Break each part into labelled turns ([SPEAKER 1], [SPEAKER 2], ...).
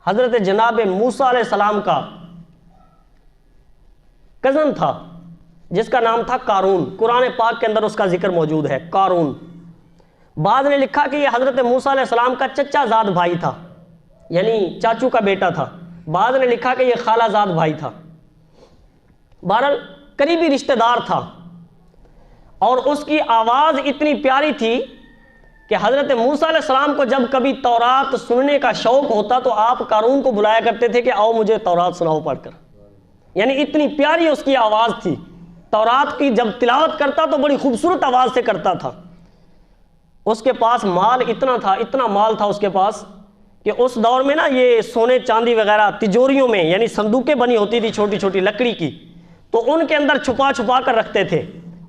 [SPEAKER 1] حضرت جناب موسیٰ علیہ السلام کا کزن تھا جس کا نام تھا قارون. قرآن پاک کے اندر اس کا ذکر موجود ہے, قارون. بعض نے لکھا کہ یہ حضرت موسیٰ علیہ السلام کا چچا زاد بھائی تھا, یعنی چاچو کا بیٹا تھا. بعض نے لکھا کہ یہ خالہ زاد بھائی تھا. بہرحال قریبی رشتہ دار تھا, اور اس کی آواز اتنی پیاری تھی کہ حضرت موسیٰ علیہ السلام کو جب کبھی تورات سننے کا شوق ہوتا تو آپ قارون کو بلایا کرتے تھے کہ آؤ مجھے تورات سناؤ پڑھ کر. یعنی اتنی پیاری اس کی آواز تھی. تورات کی جب تلاوت کرتا تو بڑی خوبصورت آواز سے کرتا تھا. اس کے پاس مال اتنا تھا, اتنا مال تھا اس کے پاس کہ اس دور میں نا یہ سونے چاندی وغیرہ تجوریوں میں, یعنی صندوقیں بنی ہوتی تھی چھوٹی چھوٹی لکڑی کی, تو ان کے اندر چھپا چھپا کر رکھتے تھے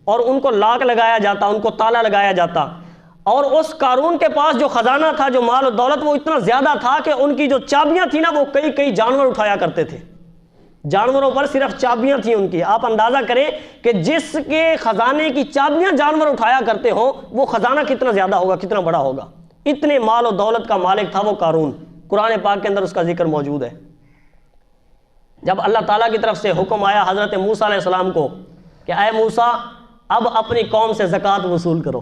[SPEAKER 1] اور ان کو لاک لگایا جاتا, ان کو تالا لگایا جاتا. اور اس قارون کے پاس جو خزانہ تھا, جو مال و دولت, وہ اتنا زیادہ تھا کہ ان کی جو چابیاں تھیں نا وہ کئی کئی جانور اٹھایا کرتے تھے. جانوروں پر صرف چابیاں تھیں ان کی. آپ اندازہ کریں کہ جس کے خزانے کی چابیاں جانور اٹھایا کرتے ہوں وہ خزانہ کتنا زیادہ ہوگا, کتنا بڑا ہوگا. اتنے مال و دولت کا مالک تھا وہ قارون. قرآن پاک کے اندر اس کا ذکر موجود ہے. جب اللہ تعالیٰ کی طرف سے حکم آیا حضرت موسیٰ علیہ السلام کو کہ اے موسیٰ اب اپنی قوم سے زکوٰۃ وصول کرو,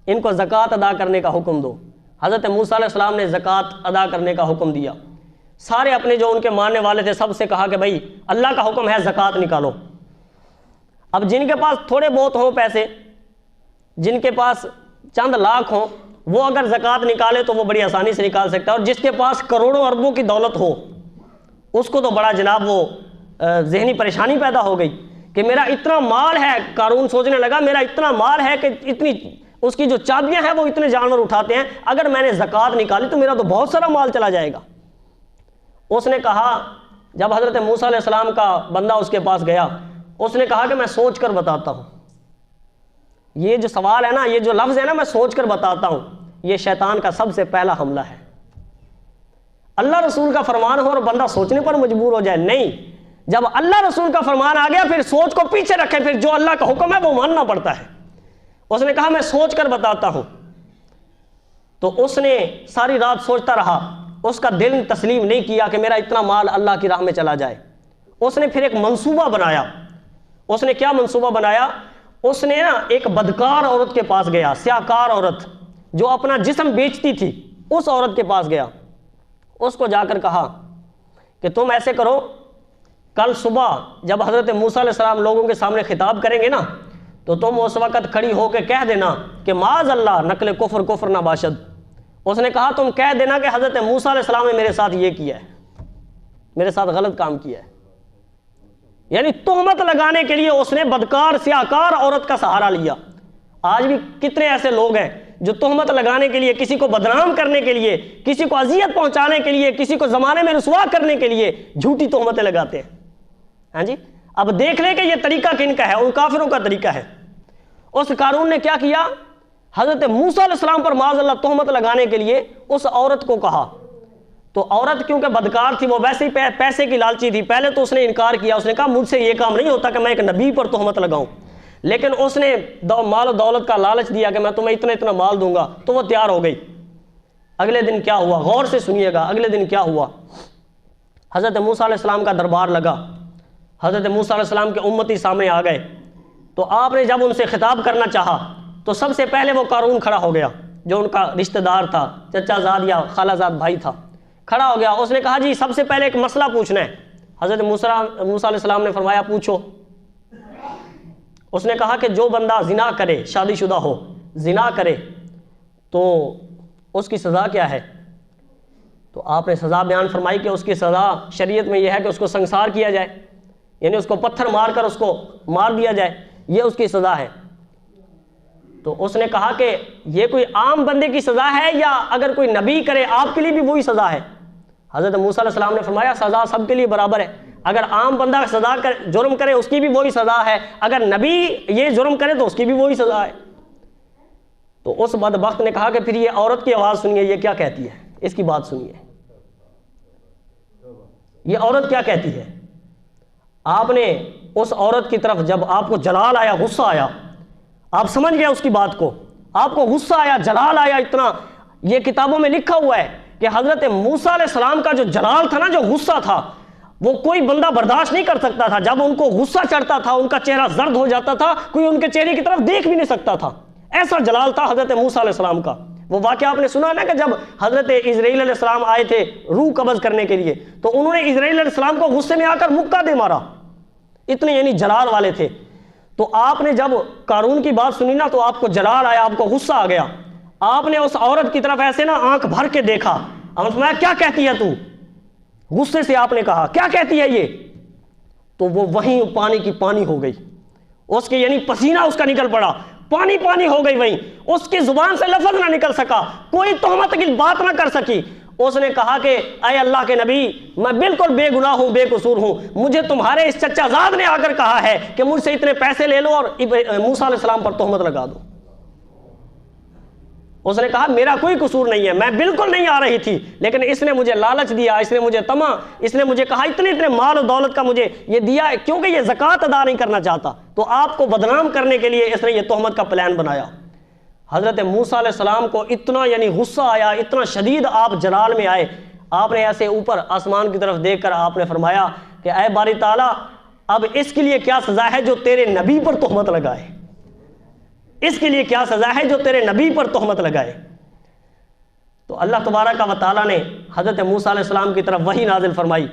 [SPEAKER 1] ان کو زکوٰۃ ادا کرنے کا حکم دو. حضرت موسیٰ علیہ السلام نے زکوٰۃ ادا کرنے کا حکم دیا. سارے اپنے جو ان کے ماننے والے تھے سب سے کہا کہ بھائی اللہ کا حکم ہے زکوٰۃ نکالو. اب جن کے پاس تھوڑے بہت ہوں پیسے, جن کے پاس چند لاکھ ہوں, وہ اگر زکوٰۃ نکالے تو وہ بڑی آسانی سے نکال سکتا ہے. اور جس کے پاس کروڑوں اربوں کی دولت ہو اس کو تو بڑا جناب وہ ذہنی پریشانی پیدا ہو گئی کہ میرا اتنا مال ہے. قارون سوچنے لگا میرا اتنا مال ہے کہ اتنی اس کی جو چابیاں ہیں وہ اتنے جانور اٹھاتے ہیں, اگر میں نے زکوٰۃ نکالی تو میرا تو بہت سارا مال چلا جائے گا. اس نے کہا, جب حضرت موسیٰ علیہ السلام کا بندہ اس کے پاس گیا, اس نے کہا کہ میں سوچ کر بتاتا ہوں. یہ جو سوال ہے نا, یہ جو لفظ ہے نا, میں سوچ کر بتاتا ہوں, یہ شیطان کا سب سے پہلا حملہ ہے. اللہ رسول کا فرمان ہو اور بندہ سوچنے پر مجبور ہو جائے, نہیں. جب اللہ رسول کا فرمان آ گیا پھر سوچ کو پیچھے رکھے, پھر جو اللہ کا حکم ہے وہ ماننا پڑتا ہے. اس نے کہا میں سوچ کر بتاتا ہوں. تو اس نے ساری رات سوچتا رہا, اس کا دل تسلیم نہیں کیا کہ میرا اتنا مال اللہ کی راہ میں چلا جائے. اس نے پھر ایک منصوبہ بنایا. اس نے کیا منصوبہ بنایا؟ اس نے نا ایک بدکار عورت کے پاس گیا, سیاہکار عورت جو اپنا جسم بیچتی تھی, اس عورت کے پاس گیا. اس کو جا کر کہا کہ تم ایسے کرو, کل صبح جب حضرت موسیٰ علیہ السلام لوگوں کے سامنے خطاب کریں گے نا تو تم اس وقت کھڑی ہو کے کہہ دینا کہ معاذ اللہ نقل کفر کفر نہ باشد. اس نے کہا تم کہہ دینا کہ حضرت موسیٰ علیہ السلام نے میرے ساتھ یہ کیا ہے, میرے ساتھ غلط کام کیا ہے. یعنی تہمت لگانے کے لیے اس نے بدکار سیاہکار عورت کا سہارا لیا. آج بھی کتنے ایسے لوگ ہیں جو تہمت لگانے کے لیے, کسی کو بدنام کرنے کے لیے, کسی کو اذیت پہنچانے کے لیے, کسی کو زمانے میں رسوا کرنے کے لیے جھوٹی تہمتیں لگاتے ہیں. ہاں جی, اب دیکھ لیں کہ یہ طریقہ کن کا ہے, ان کافروں کا طریقہ ہے. اس قارون نے کیا کیا, حضرت موسیٰ علیہ السلام پر معاذ اللہ تہمت لگانے کے لیے اس عورت کو کہا. تو عورت کیونکہ بدکار تھی, وہ ویسے ہی پیسے کی لالچی تھی. پہلے تو اس نے انکار کیا, اس نے کہا مجھ سے یہ کام نہیں ہوتا کہ میں ایک نبی پر تہمت لگاؤں. لیکن اس نے مال و دولت کا لالچ دیا کہ میں تمہیں اتنا اتنا مال دوں گا, تو وہ تیار ہو گئی. اگلے دن کیا ہوا, غور سے سنیے گا. اگلے دن کیا ہوا, حضرت موسیٰ علیہ السلام کا دربار لگا. حضرت موسیٰ علیہ السلام کے امتی سامنے آ گئے. تو آپ نے جب ان سے خطاب کرنا چاہا تو سب سے پہلے وہ قارون کھڑا ہو گیا, جو ان کا رشتہ دار تھا, چچا زاد یا خالہ زاد بھائی تھا, کھڑا ہو گیا. اس نے کہا جی سب سے پہلے ایک مسئلہ پوچھنا ہے. حضرت موسیٰ علیہ السلام نے فرمایا پوچھو. اس نے کہا کہ جو بندہ زنا کرے, شادی شدہ ہو, زنا کرے تو اس کی سزا کیا ہے؟ تو آپ نے سزا بیان فرمائی کہ اس کی سزا شریعت میں یہ ہے کہ اس کو سنسار کیا جائے, یعنی اس کو پتھر مار کر اس کو مار دیا جائے, یہ اس کی سزا ہے. تو اس نے کہا کہ یہ کوئی عام بندے کی سزا ہے یا اگر کوئی نبی کرے آپ کے لیے بھی وہی سزا ہے؟ حضرت موسیٰ علیہ السلام نے فرمایا سزا سب کے لیے برابر ہے. اگر عام بندہ جرم کرے اس کی بھی وہی سزا ہے, اگر نبی یہ جرم کرے تو اس کی بھی وہی سزا ہے. تو اس بدبخت نے کہا کہ پھر یہ عورت کی آواز سنیے, یہ کیا کہتی ہے, اس کی بات سنیے, یہ عورت کیا کہتی ہے. آپ نے اس عورت کی طرف, جب آپ کو جلال آیا, غصہ آیا, آپ سمجھ گئے اس کی بات کو, آپ کو غصہ آیا, جلال آیا اتنا, یہ کتابوں میں لکھا ہوا ہے کہ حضرت موسیٰ علیہ السلام کا جو جلال تھا نا، جو غصہ تھا، وہ کوئی بندہ برداشت نہیں کر سکتا تھا. جب ان کو غصہ چڑھتا تھا ان کا چہرہ زرد ہو جاتا تھا، کوئی ان کے چہرے کی طرف دیکھ بھی نہیں سکتا تھا. ایسا جلال تھا حضرت موسیٰ علیہ السلام کا. وہ واقعہ آپ نے سنا نا کہ جب حضرت اسرائیل علیہ السلام آئے تھے روح قبض کرنے کے لیے، تو انہوں نے اسرائیل علیہ السلام کو غصے میں آ کر مکہ دے مارا. اتنے یعنی جلال والے تھے. تو آپ نے جب قارون کی بات سنی نا تو آپ کو جلال آیا، آپ کو غصہ آ گیا. آپ نے اس عورت کی طرف ایسے نا آنکھ بھر کے دیکھا. آپ نے فرمایا کیا کہتی ہے تو؟ غصے سے آپ نے کہا کیا کہتی ہے یہ؟ تو وہ وہیں پانی کی پانی ہو گئی. اس کے یعنی پسینہ اس کا نکل پڑا، پانی پانی ہو گئی. وہیں اس کی زبان سے لفظ نہ نکل سکا، کوئی تہمت کی بات نہ کر سکی. اس نے کہا کہ اے اللہ کے نبی، میں بالکل بے گناہ ہوں، بے قصور ہوں. مجھے تمہارے اس چچا زاد نے آ کر کہا ہے کہ مجھ سے اتنے پیسے لے لو اور موسیٰ علیہ السلام پر تہمت لگا دو. اس نے کہا میرا کوئی قصور نہیں ہے، میں بالکل نہیں آ رہی تھی، لیکن اس نے مجھے لالچ دیا، اس نے مجھے طمع، اس نے مجھے کہا اتنے مال و دولت کا مجھے یہ دیا ہے کیونکہ یہ زکوٰۃ ادا نہیں کرنا چاہتا. تو آپ کو بدنام کرنے کے لیے اس نے یہ تہمت کا پلان بنایا. حضرت موسیٰ علیہ السلام کو اتنا یعنی غصہ آیا، اتنا شدید آپ جلال میں آئے. آپ نے ایسے اوپر آسمان کی طرف دیکھ کر آپ نے فرمایا کہ اے باری تعالیٰ، اب اس کے لیے کیا سزا ہے جو تیرے نبی پر تہمت لگائے؟ اس کے لیے کیا سزا ہے جو تیرے نبی پر تہمت لگائے؟ تو اللہ تبارک و تعالیٰ نے حضرت موسیٰ علیہ السلام کی طرف وحی نازل فرمائی.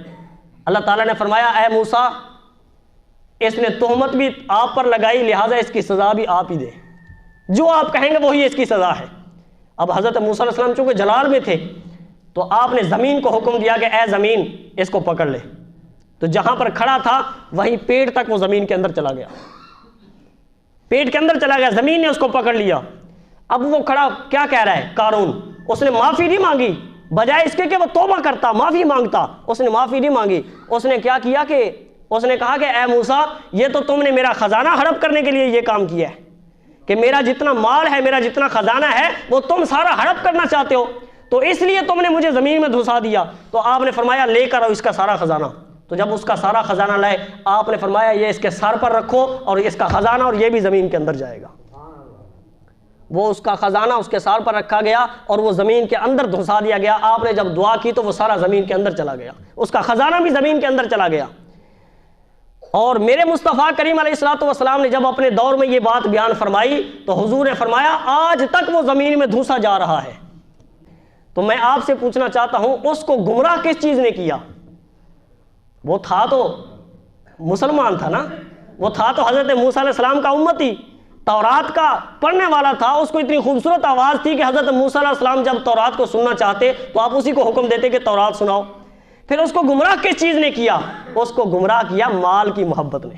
[SPEAKER 1] اللہ تعالیٰ نے فرمایا اے موسیٰ، اس نے تہمت بھی آپ پر لگائی، لہٰذا اس کی سزا بھی آپ ہی دیں. جو آپ کہیں گے وہی اس کی سزا ہے. اب حضرت موسیٰ علیہ السلام چونکہ جلال میں تھے تو آپ نے زمین کو حکم دیا کہ اے زمین اس کو پکڑ لے. تو جہاں پر کھڑا تھا وہیں پیٹ تک وہ زمین کے اندر چلا گیا، پیٹ کے اندر چلا گیا، زمین نے اس کو پکڑ لیا. اب وہ کھڑا کیا کہہ رہا ہے قارون؟ اس نے معافی نہیں مانگی، بجائے اس کے کہ وہ توبہ کرتا، معافی مانگتا. اس نے معافی نہیں مانگی. اس نے کیا کیا کہ اس نے کہا کہ اے موسیٰ، یہ تو تم نے میرا خزانہ ہڑپ کرنے کے لیے یہ کام کیا ہے کہ میرا جتنا مال ہے، میرا جتنا خزانہ ہے وہ تم سارا ہڑپ کرنا چاہتے ہو، تو اس لیے تم نے مجھے زمین میں دھسا دیا. تو آپ نے فرمایا لے کر آؤ اس کا سارا خزانہ. تو جب اس کا سارا خزانہ لائے آپ نے فرمایا یہ اس کے سر پر رکھو اور اس کا خزانہ اور یہ بھی زمین کے اندر جائے گا. وہ اس کا خزانہ اس کے سر پر رکھا گیا اور وہ زمین کے اندر دھسا دیا گیا. آپ نے جب دعا کی تو وہ سارا زمین کے اندر چلا گیا، اس کا خزانہ بھی زمین کے اندر چلا گیا. اور میرے مصطفیٰ کریم علیہ الصلوۃ والسلام نے جب اپنے دور میں یہ بات بیان فرمائی تو حضور نے فرمایا آج تک وہ زمین میں دھوسا جا رہا ہے. تو میں آپ سے پوچھنا چاہتا ہوں اس کو گمراہ کس چیز نے کیا؟ وہ تھا تو مسلمان تھا نا، وہ تھا تو حضرت موسیٰ علیہ السلام کا امتی، تورات کا پڑھنے والا تھا. اس کو اتنی خوبصورت آواز تھی کہ حضرت موسیٰ علیہ السلام جب تورات کو سننا چاہتے تو آپ اسی کو حکم دیتے کہ تورات سناؤ. پھر اس کو گمراہ کس چیز نے کیا؟ اس کو گمراہ کیا مال کی محبت نے.